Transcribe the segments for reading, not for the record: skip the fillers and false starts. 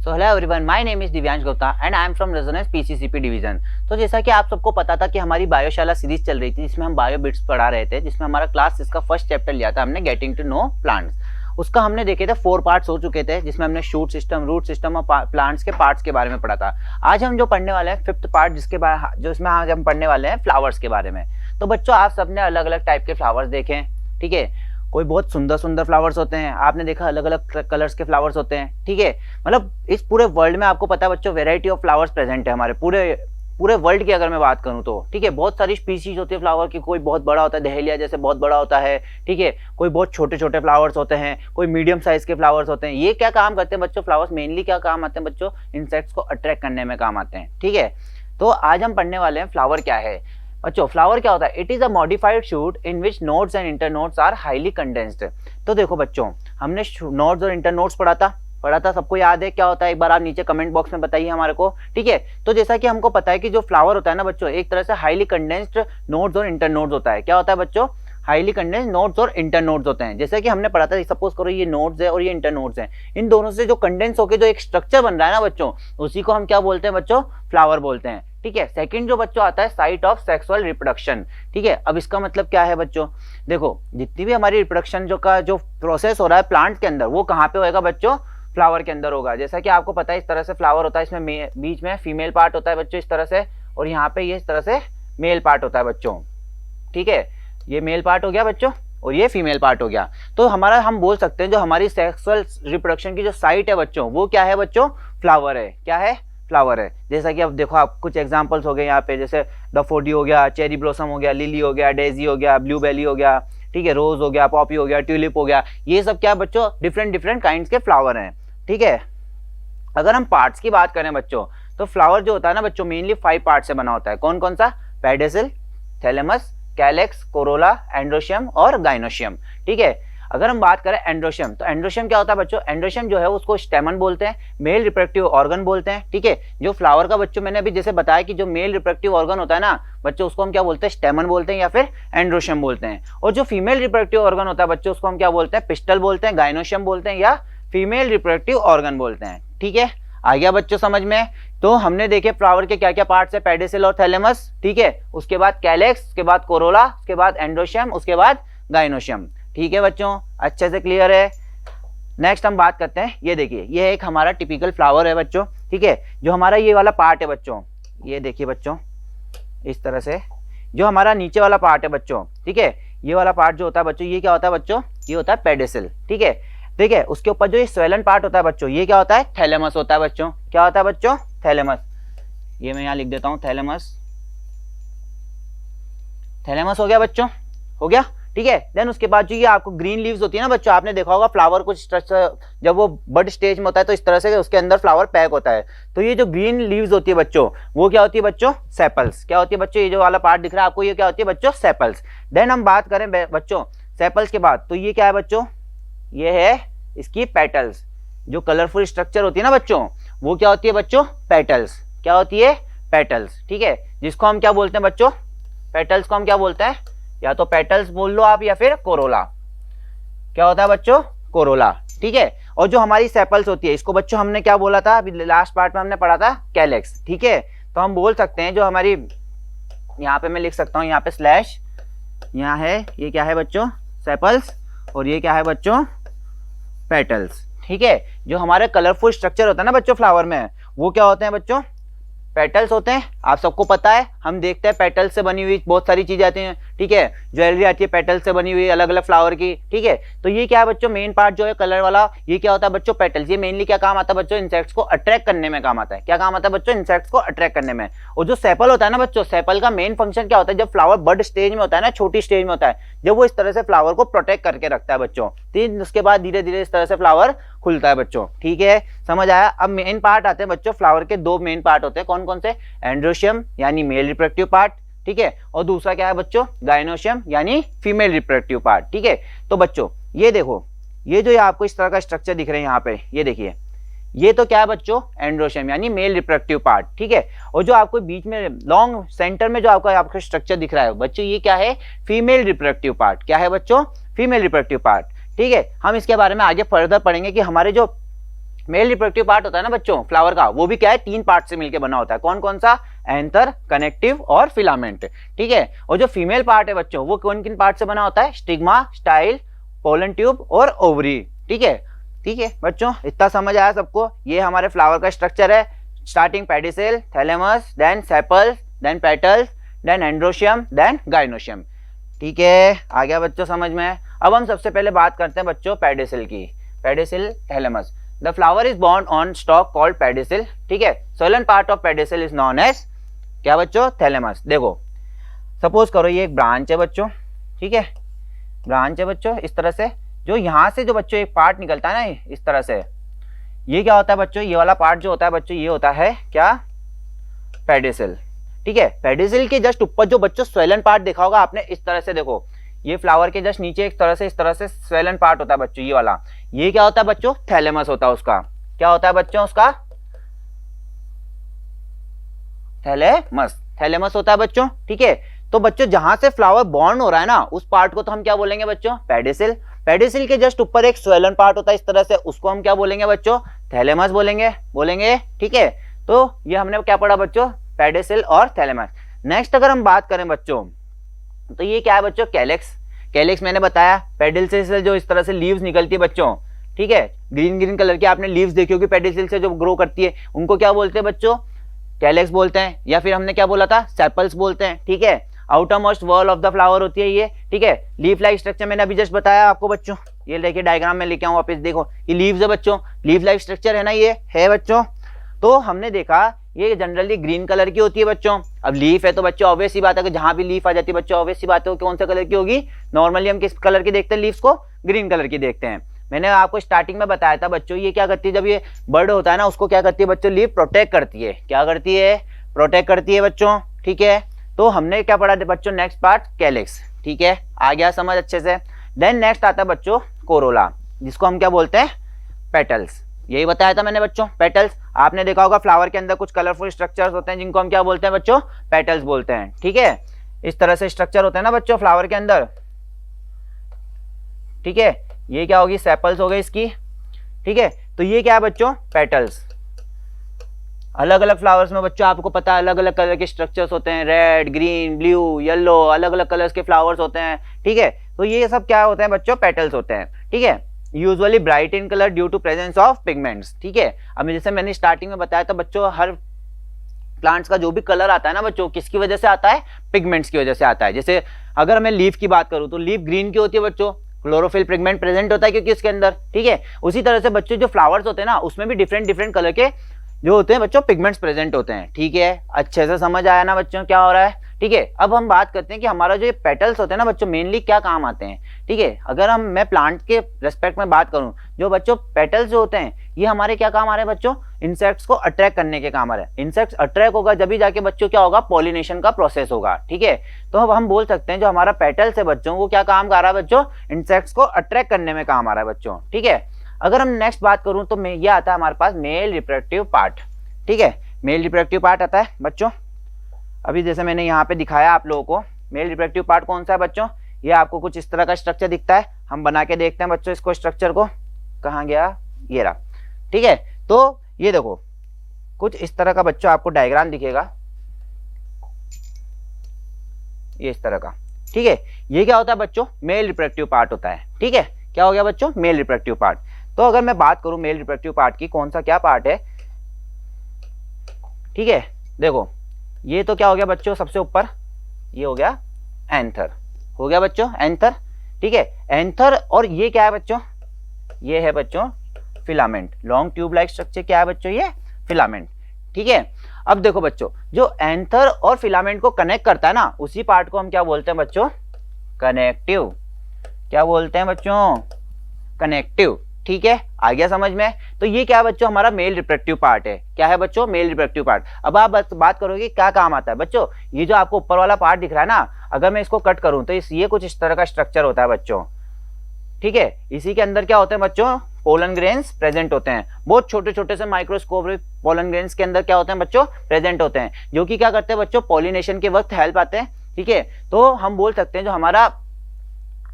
So hello everyone, my name is Divyansh Gupta and I am from Resonance PCCP division. तो जैसा कि आप सबको पता था कि हमारी बायोशाला सीरीज चल रही थी जिसमें हम बायो बिट्स पढ़ा रहे थे, जिसमें हमारा क्लास इसका फर्स्ट चैप्टर लिया था हमने, गेटिंग टू नो प्लांट्स। उसका हमने देखे थे 4 पार्ट्स हो चुके थे, जिसमें हमने शूट सिस्टम, रूट सिस्टम और प्लांट्स के पार्ट्स के बारे में पढ़ा था। आज हम जो पढ़ने वाले हैं 5th पार्ट, जो इसमें आज हम पढ़ने वाले हैं फ्लावर्स के बारे में। तो बच्चों, आप सबने अलग अलग टाइप के फ्लावर्स देखे, ठीक है। कोई बहुत सुंदर सुंदर फ्लावर्स होते हैं, आपने देखा अलग अलग कलर्स के फ्लावर्स होते हैं, ठीक है। मतलब इस पूरे वर्ल्ड में आपको पता है बच्चों, वेराइटी ऑफ फ्लावर्स प्रेजेंट है हमारे पूरे वर्ल्ड की अगर मैं बात करूं तो, ठीक है। बहुत सारी स्पीशीज होती है फ्लावर की, कोई बहुत बड़ा होता है, दहलिया जैसे बहुत बड़ा होता है, ठीक है। कोई बहुत छोटे छोटे फ्लावर्स होते हैं, कोई मीडियम साइज के फ्लावर्स होते हैं। ये क्या काम करते हैं बच्चों? फ्लावर्स मेनली क्या काम आते हैं बच्चों? इंसेक्ट्स को अट्रैक्ट करने में काम आते हैं, ठीक है। तो आज हम पढ़ने वाले हैं फ्लावर क्या है बच्चों। फ्लावर क्या होता है? It is a modified shoot in which nodes and internodes are highly condensed. तो देखो बच्चों, हमने नोड्स और इंटरनोड्स पढ़ा था, सबको याद है क्या होता है? एक बार आप नीचे कमेंट बॉक्स में बताइए हमारे को, ठीक है। तो जैसा कि हमको पता है कि जो फ्लावर होता है ना बच्चों, एक तरह से हाईली कंडेंस्ड नोड्स और इंटरनोड्स होता है। क्या होता है बच्चों? हाईली कंडेंस्ड नोड्स और इंटरनोड्स होते हैं। जैसे कि हमने पढ़ा था, सपोज करो ये नोड्स है और ये इंटरनोड्स हैं, इन दोनों से जो कंडेंस होकर जो एक स्ट्रक्चर बन रहा है ना बच्चों, उसी को हम क्या बोलते हैं बच्चों? फ्लावर बोलते हैं, ठीक है। सेकंड जो बच्चों आता है, साइट ऑफ सेक्सुअल रिप्रोडक्शन, ठीक है। अब इसका मतलब क्या है बच्चों? देखो, जितनी भी हमारी रिप्रोडक्शन जो प्रोसेस हो रहा है प्लांट के अंदर, वो कहाँ पे होगा बच्चों? फ्लावर के अंदर होगा। जैसा कि आपको पता है, इस तरह से फ्लावर होता है, इसमें बीच में फीमेल पार्ट होता है बच्चों इस तरह से, और यहाँ पे ये इस तरह से मेल पार्ट होता है बच्चों, ठीक है। ये मेल पार्ट हो गया बच्चों और ये फीमेल पार्ट हो गया। तो हम बोल सकते हैं जो हमारी सेक्सुअल रिप्रोडक्शन की जो साइट है बच्चों, वो क्या है बच्चों? फ्लावर है। क्या है? फ्लावर है। जैसा कि अब देखो, आप कुछ एग्जांपल्स हो गए यहाँ पे, जैसे डफोडी हो गया, चेरी ब्लॉसम हो गया, लिली हो गया, डेजी हो गया, ब्लूबेली हो गया, ठीक है, रोज हो गया, पॉपी हो गया, ट्यूलिप हो गया। ये सब क्या बच्चों? डिफरेंट काइंड्स के फ्लावर हैं, ठीक है। अगर हम पार्ट्स की बात करें बच्चों, तो फ्लावर जो होता है ना बच्चों, मेनली 5 पार्ट से बना होता है। कौन कौन सा? Pedicel, thalamus, calyx, Corolla, androecium और गाइनोशियम, ठीक है। अगर हम बात करें एंड्रोशियम, तो एंड्रोशियम क्या होता है बच्चों? एंड्रोशियम जो है उसको स्टेमन बोलते हैं, मेल रिप्रोडक्टिव ऑर्गन बोलते हैं, ठीक है। जो फ्लावर का बच्चों मैंने अभी जैसे बताया कि जो मेल रिप्रोडक्टिव ऑर्गन होता है ना बच्चों, उसको हम क्या बोलते हैं? स्टेमन बोलते हैं या फिर एंड्रोशियम बोलते हैं। और जो फीमेल रिप्रोडक्टिव ऑर्गन होता है बच्चों, उसको हम क्या बोलते हैं? पिस्टल बोलते हैं, गाइनोशियम बोलते हैं या फीमेल रिप्रोडक्टिव ऑर्गन बोलते हैं, ठीक है। आ गया बच्चों समझ में? तो हमने देखे फ्लावर के क्या क्या पार्ट्स है, पेडिसल और थैलेमस, ठीक है। उसके बाद कैलेक्स, उसके बाद कोरोला, उसके बाद एंड्रोशियम, उसके बाद गाइनोशियम, ठीक है बच्चों। अच्छे से क्लियर है? नेक्स्ट हम बात करते हैं, ये देखिए, ये एक हमारा टिपिकल फ्लावर है बच्चों, ठीक है। जो हमारा ये वाला पार्ट है बच्चों, ये देखिए बच्चों, इस तरह से जो हमारा नीचे वाला पार्ट है बच्चों, ठीक है, ये वाला पार्ट जो होता है बच्चों, ये क्या होता है बच्चों? ये होता है पेडिसल, ठीक है। ठीक है, उसके ऊपर जो ये स्वेलन पार्ट होता है बच्चों, ये क्या होता है? थैलेमस होता है बच्चों। क्या होता है बच्चों? थैलेमस। ये मैं यहाँ लिख देता हूँ, थैलेमस। थैलेमस हो गया बच्चों, हो गया, ठीक है। देन उसके बाद जो ये आपको ग्रीन लीव्स होती है ना बच्चों, आपने देखा होगा फ्लावर कुछ जब वो बड स्टेज में होता है तो इस तरह से उसके अंदर फ्लावर पैक होता है। तो ये जो ग्रीन लीव्स होती है बच्चों, वो क्या होती है बच्चों? सेपल्स। क्या होती है बच्चों? ये जो वाला पार्ट दिख रहा है आपको, ये क्या होती है बच्चों? सेपल्स। देन हम बात करें बच्चों सेपल्स के बाद, तो ये क्या है बच्चों? ये है इसकी पेटल्स। जो कलरफुल स्ट्रक्चर होती है ना बच्चों, वो क्या होती है बच्चों? पेटल्स। क्या होती है? पेटल्स, ठीक है। जिसको हम क्या बोलते हैं बच्चों? पेटल्स को हम क्या बोलते हैं? या तो पेटल्स बोल लो आप या फिर कोरोला। क्या होता है बच्चों? कोरोला, ठीक है। और जो हमारी सेपल्स होती है, इसको बच्चों हमने क्या बोला था अभी लास्ट पार्ट में? हमने पढ़ा था कैलेक्स, ठीक है। तो हम बोल सकते हैं जो हमारी, यहाँ पे मैं लिख सकता हूँ, यहाँ पे स्लैश, यहाँ है, ये क्या है बच्चों? सेपल्स, और ये क्या है बच्चों? पेटल्स, ठीक है। जो हमारे कलरफुल स्ट्रक्चर होता है ना बच्चों फ्लावर में, वो क्या होते हैं बच्चों? पेटल्स होते हैं। आप सबको पता है, हम देखते हैं पेटल्स से बनी हुई बहुत सारी चीजें आती हैं, ठीक है। ज्वेलरी आती है पेटल्स से बनी हुई अलग अलग फ्लावर की, ठीक है। तो ये क्या है बच्चों? मेन पार्ट जो है कलर वाला, ये क्या होता है बच्चों? पेटल्स। ये मेनली क्या काम आता है बच्चों? इंसेक्ट्स को अट्रैक्ट करने में काम आता है। क्या काम आता है बच्चों? इंसेक्ट्स को अट्रैक्ट करने में। और जो सेपल होता है ना बच्चों, सेपल का मेन फंक्शन क्या होता है? जब फ्लावर बड स्टेज में होता है ना, छोटी स्टेज में होता है, जब वो इस तरह से फ्लावर को प्रोटेक्ट करके रखता है बच्चों, तो उसके बाद धीरे धीरे इस तरह से फ्लावर खुलता है बच्चों, ठीक है। समझ आया? अब मेन पार्ट आते हैं बच्चों, फ्लावर के 2 मेन पार्ट होते हैं। कौन कौन से? एंड्रोशियम यानी मेल रिप्रोडक्टिव पार्ट, ठीक है। और दूसरा क्या है बच्चों? गाइनोशियम यानी फीमेल रिप्रोडक्टिव पार्ट, ठीक है। तो बच्चों ये देखो, ये जो आपको इस तरह का स्ट्रक्चर दिख रहा है यहाँ पे, ये देखिए, ये तो क्या है बच्चों? एंड्रोशियम यानी मेल रिप्रोडक्टिव पार्ट, ठीक है। और जो आपको बीच में लॉन्ग सेंटर में जो आपका स्ट्रक्चर दिख रहा है बच्चों, ये क्या है? Female reproductive part. क्या है बच्चों? फीमेल रिप्रोडक्टिव पार्ट, ठीक है। हम इसके बारे में आगे फर्दर पढ़ेंगे कि हमारे जो मेल रिप्रोडक्टिव पार्ट होता है ना बच्चों फ्लावर का, वो भी क्या है 3 पार्ट से मिलकर बना होता है। कौन कौन सा? एंथर, कनेक्टिव और फिलामेंट। ठीक है, और जो फीमेल पार्ट है बच्चों वो कौन किन पार्ट से बना होता है? स्टिग्मा, स्टाइल, पोलन ट्यूब और ओवरी। ठीक है, ठीक है बच्चों, इतना समझ आया सबको? ये हमारे फ्लावर का स्ट्रक्चर है। Starting pedicel, thalamus, then sepals, then petals, then androecium, then gynoecium. ठीक है, आ गया बच्चों समझ में? अब हम सबसे पहले बात करते हैं बच्चों पेडिसिल की। Pedicel, thalamus. The flower is borne on stalk called pedicel. ठीक है, swollen part of pedicel is known as क्या बच्चों? थैलेमस। देखो सपोज करो ये एक ब्रांच है बच्चों, ठीक है, ब्रांच है बच्चों इस तरह से, जो यहाँ से जो बच्चों एक पार्ट निकलता है ना इस तरह से, ये क्या होता है बच्चों? ये वाला पार्ट जो होता है बच्चों ये होता है क्या? पेडिसिल। ठीक है, पेडिसिल के जस्ट ऊपर जो बच्चों स्वेलन पार्ट देखा होगा आपने इस तरह से, देखो ये फ्लावर के जस्ट नीचे एक तरह से इस तरह से स्वेलन पार्ट होता है बच्चों ये वाला, ये क्या होता है बच्चों? थैलेमस होता है उसका। क्या होता है बच्चों उसका? थैलेमस, थैलेमस होता है बच्चों। ठीक है, तो बच्चों जहां से फ्लावर बॉर्न हो रहा है ना उस पार्ट को तो हम क्या बोलेंगे बच्चों? पेडिसिल। पेडिसिल के जस्ट ऊपर एक स्वेलन पार्ट होता है इस तरह से, उसको हम क्या बोलेंगे बच्चों? थैलेमस बोलेंगे, बोलेंगे। ठीक है, तो ये हमने क्या पढ़ा बच्चों? पेडिसिल और थैलेमस। नेक्स्ट अगर हम बात करें बच्चों तो ये क्या है बच्चों? कैलेक्स। कैलेक्स मैंने बताया पेडिसिल से जो इस तरह से लीव्स निकलती है बच्चों, ठीक है, ग्रीन ग्रीन कलर की आपने लीव्स देखी होगी पेडिसिल से जो ग्रो करती है, उनको क्या बोलते हैं बच्चों? कैलेक्स बोलते हैं, या फिर हमने क्या बोला था? सेपल्स बोलते हैं। ठीक है, outer most wall of the flower होती है ये। ठीक है, लीफ लाइक स्ट्रक्चर मैंने अभी जस्ट बताया आपको बच्चों, ये देखिए डायग्राम में लेके आऊं वापस, देखो ये लीव्स है बच्चों, लीफ लाइक स्ट्रक्चर है ना, ये है बच्चों। तो हमने देखा ये जनरली ग्रीन कलर की होती है बच्चों। अब लीफ है तो बच्चों ऑब्वियस सी बात है कि जहां भी लीफ आ जाती है बच्चों ऑब्वियस सी बात है कौन सा कलर की होगी? नॉर्मली हम किस कलर की देखते हैं लीव्स को? ग्रीन कलर की देखते हैं। मैंने आपको स्टार्टिंग में बताया था बच्चों ये क्या करती है, जब ये बर्ड होता है ना उसको क्या करती है बच्चों? लीफ प्रोटेक्ट करती है। क्या करती है? प्रोटेक्ट करती है बच्चों। ठीक है, तो हमने क्या पढ़ा बच्चों? Next part calyx. ठीक है, आ गया समझ अच्छे से? देन नेक्स्ट आता है बच्चों कोरोला, जिसको हम क्या बोलते हैं? पेटल्स। यही बताया था मैंने बच्चों, पेटल्स। आपने देखा होगा फ्लावर के अंदर कुछ कलरफुल स्ट्रक्चर्स होते हैं जिनको हम क्या बोलते हैं बच्चों? पेटल्स बोलते हैं। ठीक है, इस तरह से स्ट्रक्चर होते हैं ना बच्चों फ्लावर के अंदर। ठीक है, ये क्या होगी? सेपल्स हो गई इसकी। ठीक है, तो ये क्या है बच्चों? पेटल्स। अलग अलग फ्लावर्स में बच्चों आपको पता है अलग अलग कलर के स्ट्रक्चर्स होते हैं, रेड, ग्रीन, ब्लू, येलो, अलग अलग कलर्स के फ्लावर्स होते हैं। ठीक है, तो ये सब क्या होते हैं बच्चों? पेटल्स होते हैं। ठीक है, usually bright in colour due to presence of pigments. ठीक है, अब जैसे मैंने स्टार्टिंग में बताया था बच्चों हर प्लांट्स का जो भी कलर आता है ना बच्चों किसकी वजह से आता है? पिगमेंट्स की वजह से आता है। जैसे अगर मैं लीफ की बात करूं तो लीफ ग्रीन की होती है बच्चों, क्लोरोफिल पिगमेंट प्रेजेंट होता है क्योंकि इसके अंदर। ठीक है, उसी तरह से बच्चों जो फ्लावर्स होते हैं ना उसमें भी डिफरेंट डिफरेंट कलर के जो होते हैं बच्चों पिगमेंट्स प्रेजेंट होते हैं। ठीक है, अच्छे से समझ आया ना बच्चों क्या हो रहा है? ठीक है, अब हम बात करते हैं कि हमारा जो ये पेटल्स होते हैं ना बच्चों मेनली क्या काम आते हैं। ठीक है, अगर मैं प्लांट के रेस्पेक्ट में बात करूं, जो बच्चों पेटल्स जो होते हैं ये हमारे क्या काम आ रहे हैं बच्चों? इंसेक्ट्स को अट्रैक्ट करने के काम आ रहे हैं। इंसेक्ट्स अट्रैक्ट होगा जब भी जाके बच्चों क्या होगा? पॉलिनेशन का प्रोसेस होगा। ठीक है, तो अब हम बोल सकते हैं जो हमारा पेटल्स है बच्चों वो क्या काम कर रहा है बच्चों? इंसेक्ट्स को अट्रैक्ट करने में काम आ रहा है बच्चों। ठीक है, अगर हम नेक्स्ट बात करूं तो ये आता है हमारे पास मेल रिप्रोडक्टिव पार्ट। ठीक है, मेल रिप्रोडक्टिव पार्ट आता है बच्चों, अभी जैसे मैंने यहाँ पे दिखाया आप लोगों को। मेल रिप्रोडक्टिव पार्ट कौन सा है बच्चों? ये आपको कुछ इस तरह का स्ट्रक्चर दिखता है, हम बना के देखते हैं बच्चों इसको, स्ट्रक्चर को। कहाँ गया? ये रहा। ठीक है, तो ये देखो कुछ इस तरह का बच्चों आपको डायग्राम दिखेगा, ये इस तरह का। ठीक है, ये क्या होता है बच्चों? मेल रिप्रोडक्टिव पार्ट होता है। ठीक है, क्या हो गया बच्चों? Male reproductive part. तो अगर मैं बात करूं मेल रिप्रोडक्टिव पार्ट की, कौन सा क्या पार्ट है? ठीक है, देखो ये तो क्या हो गया बच्चों? सबसे ऊपर ये हो गया एंथर, हो गया बच्चों एंथर। ठीक है, एंथर। और ये क्या है बच्चों? ये है बच्चों filament. Long tube like structure क्या है बच्चों? ये फिलामेंट। ठीक है, अब देखो बच्चों जो एंथर और फिलामेंट को कनेक्ट करता है ना उसी पार्ट को हम क्या बोलते हैं बच्चों? कनेक्टिव। क्या बोलते हैं बच्चों? कनेक्टिव। ठीक है, आ गया समझ में? तो ये क्या है बच्चों? हमारा मेल रिप्रोडक्टिव पार्ट है। क्या है बच्चों? Male reproductive part. अब आप बात करोगे क्या काम आता है बच्चों? ये जो आपको ऊपर वाला पार्ट दिख रहा है ना, अगर मैं इसको कट करूं तो ये कुछ इस तरह का स्ट्रक्चर होता है बच्चों। ठीक है, इसी के अंदर क्या होते हैं बच्चों? पोलन ग्रेन्स प्रेजेंट होते हैं। बहुत छोटे छोटे से माइक्रोस्कोपिक पोलन ग्रेन्स के अंदर क्या होते हैं बच्चों? प्रेजेंट होते हैं, जो कि क्या करते हैं बच्चों? पॉलिनेशन के वक्त हेल्प आते हैं। ठीक है, तो हम बोल सकते हैं जो हमारा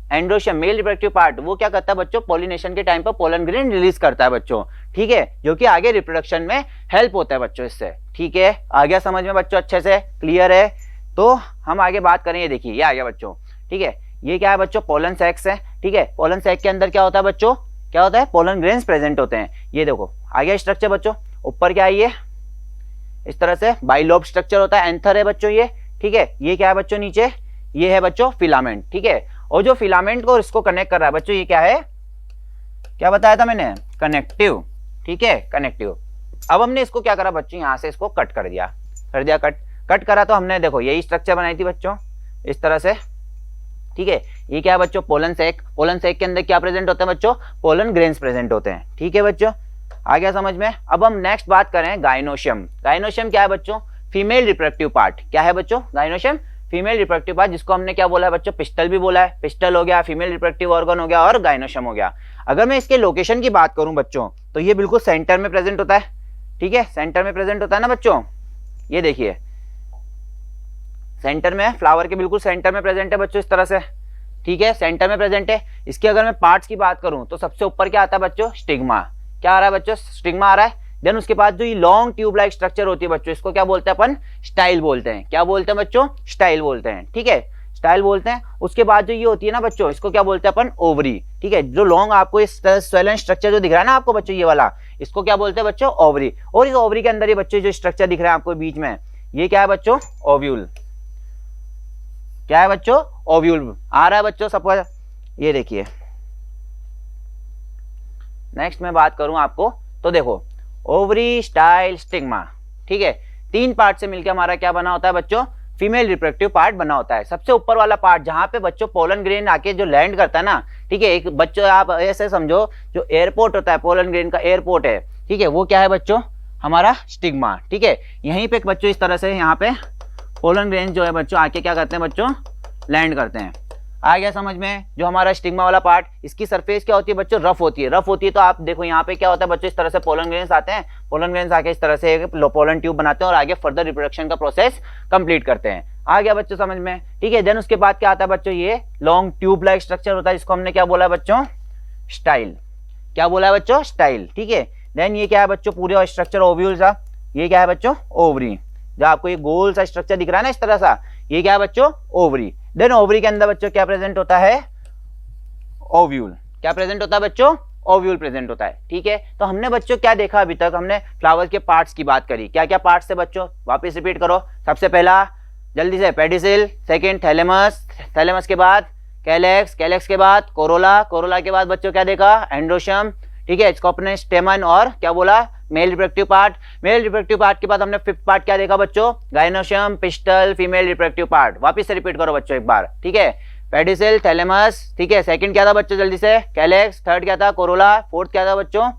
एंड्रोशियम मेल रिप्रोडक्टिव पार्ट वो क्या करता है बच्चों? पॉलिनेशन के टाइम पर पोलन ग्रेन रिलीज करता है बच्चों। ठीक है, जो कि आगे रिप्रोडक्शन में हेल्प होता है बच्चों इससे। ठीक है, आ गया समझ में बच्चों, अच्छे से क्लियर है। तो हम आगे बात करें, ये देखिए ये आ गया बच्चों। ठीक है, ये क्या है बच्चों, पोलन सैक्स है। ठीक है, पोलन सैक के अंदर क्या होता है बच्चों, क्या होता है, पोलन ग्रेन्स प्रेजेंट होते हैं। ये देखो आ गया स्ट्रक्चर बच्चों, ऊपर क्या है ये इस तरह से बाइलोब स्ट्रक्चर होता है, एंथर है बच्चों ये। ठीक है, ये क्या है बच्चों नीचे, ये है बच्चों फिलामेंट। ठीक है, और जो फिलामेंट को इसको कनेक्ट कर रहा है बच्चों, ये क्या है, क्या बताया था मैंने, कनेक्टिव। ठीक है, कनेक्टिव। अब हमने इसको क्या करा बच्चों, यहां से इसको कट कर दिया, कट करा तो हमने देखो यही स्ट्रक्चर बनाई थी बच्चों इस तरह से। ठीक है, ये क्या है बच्चों, पोलन सैक। पोलन सैक के अंदर क्या प्रेजेंट होते हैं बच्चों, पोलन ग्रेन्स प्रेजेंट होते हैं। ठीक है बच्चों, आ गया समझ में। अब हम नेक्स्ट बात करें गाइनोशियम। गाइनोशियम क्या है बच्चों, फीमेल रिप्रोडक्टिव पार्ट। क्या है बच्चों, गाइनोशियम फीमेल रिप्रोडक्टिव पार्ट, जिसको हमने क्या बोला है बच्चों, पिस्टल भी बोला है। पिस्टल हो गया, फीमेल रिप्रोडक्टिव ऑर्गन हो गया, और गाइनोशियम हो गया। अगर मैं इसके लोकेशन की बात करूं बच्चों, तो ये बिल्कुल सेंटर में प्रेजेंट होता है। ठीक है, सेंटर में प्रेजेंट होता है ना बच्चों, ये देखिए सेंटर में, फ्लावर के बिल्कुल सेंटर में प्रेजेंट है बच्चों इस तरह से। ठीक है, सेंटर में प्रेजेंट है। इसके अगर मैं पार्ट्स की बात करूं तो सबसे ऊपर क्या आता है बच्चों, स्टिग्मा। क्या आ रहा है बच्चों, स्टिग्मा आ रहा है। देन उसके बाद जो ये लॉन्ग ट्यूब लाइक स्ट्रक्चर होती है बच्चों, इसको क्या बोलते हैं अपन, स्टाइल बोलते हैं। क्या बोलते हैं बच्चों, स्टाइल बोलते हैं। ठीक है, स्टाइल बोलते हैं। उसके बाद जो ये होती है ना बच्चों, इसको क्या बोलते हैं अपन, ओवरी। ठीक है, जो लॉन्ग आपको इस स्वेलन स्ट्रक्चर जो दिख रहा है ना आपको बच्चों, ये वाला, इसको क्या बोलते हैं बच्चों, ओवरी। और इस ओवरी के अंदर ये बच्चों जो स्ट्रक्चर दिख रहा है आपको बीच में, ये क्या है बच्चों, ओव्यूल। क्या है बच्चों, ओव्यूल आ रहा है बच्चों सबको। ये देखिए नेक्स्ट मैं बात करूं आपको, तो देखो ओवरी, स्टाइल, स्टिग्मा। ठीक है, तीन पार्ट से मिलकर हमारा क्या बना होता है बच्चों, फीमेल रिप्रोडक्टिव पार्ट बना होता है। सबसे ऊपर वाला पार्ट जहां पे बच्चों पोलन ग्रेन आके जो लैंड करता है ना, ठीक है, एक बच्चों आप ऐसे समझो जो एयरपोर्ट होता है, पोलन ग्रेन का एयरपोर्ट है। ठीक है, वो क्या है बच्चों, हमारा स्टिग्मा। ठीक है, यहीं पे बच्चों इस तरह से यहाँ पे पोलन ग्रेन जो है बच्चों आके क्या करते हैं बच्चों, लैंड करते हैं। आ गया समझ में। जो हमारा स्टिग्मा वाला पार्ट, इसकी सरफेस क्या होती है बच्चों, रफ होती है। रफ होती है तो आप देखो यहाँ पे क्या होता है बच्चों, इस तरह से पोलन ग्रेन्स आते हैं। पोलन ग्रेन्स आके इस तरह से पोलन ट्यूब बनाते हैं और आगे फर्दर रिप्रोडक्शन का प्रोसेस कंप्लीट करते हैं। आ गया बच्चों समझ में। ठीक है, देन उसके बाद क्या आता है बच्चों, ये लॉन्ग ट्यूब लाइक स्ट्रक्चर होता है, जिसको हमने क्या बोला है बच्चों, स्टाइल। क्या बोला है बच्चों, स्टाइल। ठीक है, देन ये क्या है बच्चों, पूरे स्ट्रक्चर ओव्यूल सा, ये क्या है बच्चों, ओवरी। जो आपको ये गोल सा स्ट्रक्चर दिख रहा है ना इस तरह सा, ये क्या है बच्चों, ओवरी। देन ओवरी के अंदर बच्चों क्या प्रेजेंट होता है, ओव्यूल। क्या प्रेजेंट होता है बच्चों, ओव्यूल प्रेजेंट होता है। ठीक है, तो हमने बच्चों क्या देखा अभी तक, हमने फ्लावर के पार्ट्स की बात करी। क्या क्या पार्ट्स थे बच्चों, वापस रिपीट करो। सबसे पहला जल्दी से पेडिसिल, सेकंड थैलेमस, थैलेमस के बाद कैलेक्स, कैलेक्स के बाद कोरोला, कोरोला के बाद बच्चों क्या देखा, एंड्रोशियम। ठीक है, इसको अपने स्टेमन, और क्या बोला, male reproductive part. Male reproductive part के बाद हमने फिफ्थ पार्ट क्या देखा बच्चों, gynoecium, pistol, female reproductive part. वापस से रिपीट करो बच्चों एक बार। ठीक है, पेडिसिल, थैलेमस। ठीक है, सेकंड क्या था बच्चों जल्दी से, कैलेक्स। थर्ड क्या था, कोरोला। फोर्थ क्या था बच्चों,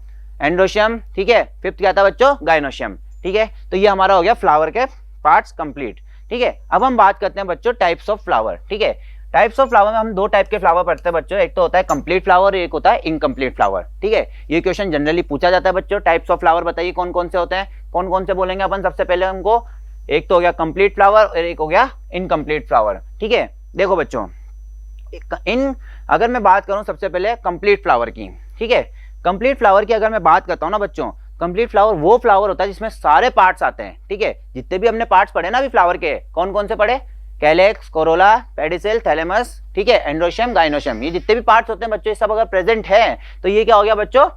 एंड्रोशियम। ठीक है, फिफ्थ क्या था बच्चों, गाइनोशियम। ठीक है, तो ये हमारा हो गया फ्लावर के पार्ट्स कंप्लीट। ठीक है, अब हम बात करते हैं बच्चों टाइप्स ऑफ फ्लावर। ठीक है, टाइप्स ऑफ फ्लावर में हम दो टाइप के फ्लावर पढ़ते हैं बच्चों, एक तो होता है कंप्लीट फ्लावर, एक होता है इनकम्प्लीट फ्लावर। ठीक है, ये क्वेश्चन जनरली पूछा जाता है बच्चों, टाइप्स ऑफ फ्लावर बताइए कौन कौन से होते हैं, कौन कौन से बोलेंगे अपन। सबसे पहले हमको एक तो हो गया कंप्लीट फ्लावर और एक हो गया इनकम्प्लीट फ्लावर। ठीक है, देखो बच्चों अगर मैं बात करूं सबसे पहले कंप्लीट फ्लावर की। ठीक है, कंप्लीट फ्लावर की अगर मैं बात करता हूं ना बच्चों, कंप्लीट फ्लावर वो फ्लावर होता है जिसमें सारे पार्ट्स आते हैं। ठीक है, जितने भी हमने पार्ट्स पढ़े ना अभी फ्लावर के, कौन कौन से पढ़े, कैलेक्स, कोरोला, पेडिसिल, थैलेमस, ठीक है, एंड्रोशियम, गाइनोशियम, ये जितने भी पार्ट्स होते हैं बच्चों, ये सब अगर प्रेजेंट है तो ये क्या हो गया बच्चों,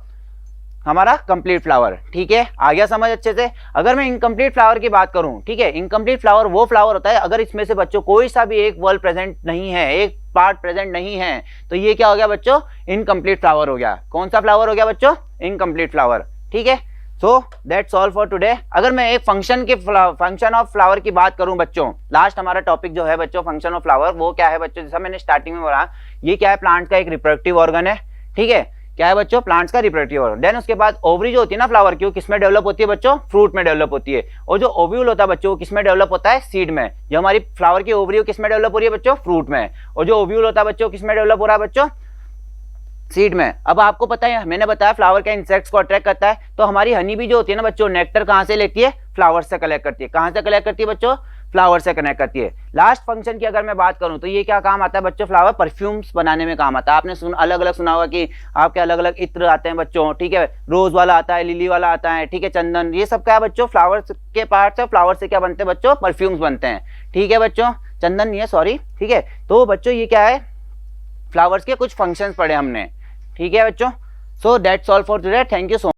हमारा कंप्लीट फ्लावर। ठीक है, आ गया समझ अच्छे से। अगर मैं इनकम्प्लीट फ्लावर की बात करूं, ठीक है, इनकम्प्लीट फ्लावर वो फ्लावर होता है अगर इसमें से बच्चों कोई सा भी एक वर्ड प्रेजेंट नहीं है, एक पार्ट प्रेजेंट नहीं है, तो ये क्या हो गया बच्चों, इनकम्प्लीट फ्लावर हो गया। कौन सा फ्लावर हो गया बच्चों, इनकम्प्लीट फ्लावर। ठीक है, so that's all for today. अगर मैं एक फंक्शन ऑफ फ्लावर की बात करूं बच्चों, लास्ट हमारा टॉपिक जो है बच्चों फंक्शन ऑफ फ्लावर, वो क्या है बच्चों, जैसा मैंने स्टार्टिंग में बोला, ये क्या है, प्लांट का एक रिप्रोडक्टिव ऑर्गन है। ठीक है, क्या है बच्चों, प्लांट्स का रिप्रोडक्टिव ऑर्गन। देन उसके बाद ओवरी जो होती है ना फ्लावर की, वो किसमें डेवलप होती है बच्चों, फ्रूट में डेवलप होती है। और जो ओव्यूल होता है बच्चों, वो किसमें डेवलप होता है, सीड में। जो हमारी फ्लावर की ओवरी किसमें डेवलप हो रही है बच्चों, फ्रूट में। और जो ओव्यूल होता है बच्चों, किसमें डेवलप हो रहा है बच्चों, सीड में। अब आपको पता है, मैंने बताया फ्लावर का इंसेक्ट्स को अट्रैक्ट करता है, तो हमारी हनी भी जो होती है ना बच्चों, नेक्टर कहां से लेती है, फ्लावर से कलेक्ट करती है। कहां से कलेक्ट करती है बच्चों, फ्लावर से कनेक्ट करती है। लास्ट फंक्शन की अगर मैं बात करूं तो ये क्या काम आता है बच्चों, फ्लावर परफ्यूम्स बनाने में काम आता है। आपने अलग अलग सुना होगा कि आपके अलग अलग इत्र आते हैं बच्चों, ठीक है, रोज वाला आता है, लिली वाला आता है, ठीक है, चंदन, ये सब क्या है बच्चों, फ्लावर के पार्ट है। फ्लावर से क्या बनते हैं बच्चों, परफ्यूम्स बनते हैं, ठीक है बच्चों, चंदन नहीं है सॉरी, ठीक है। तो बच्चों ये क्या है, फ्लावर्स के कुछ फंक्शंस पढ़े हमने, ठीक है बच्चों। So that's all for today, thank you so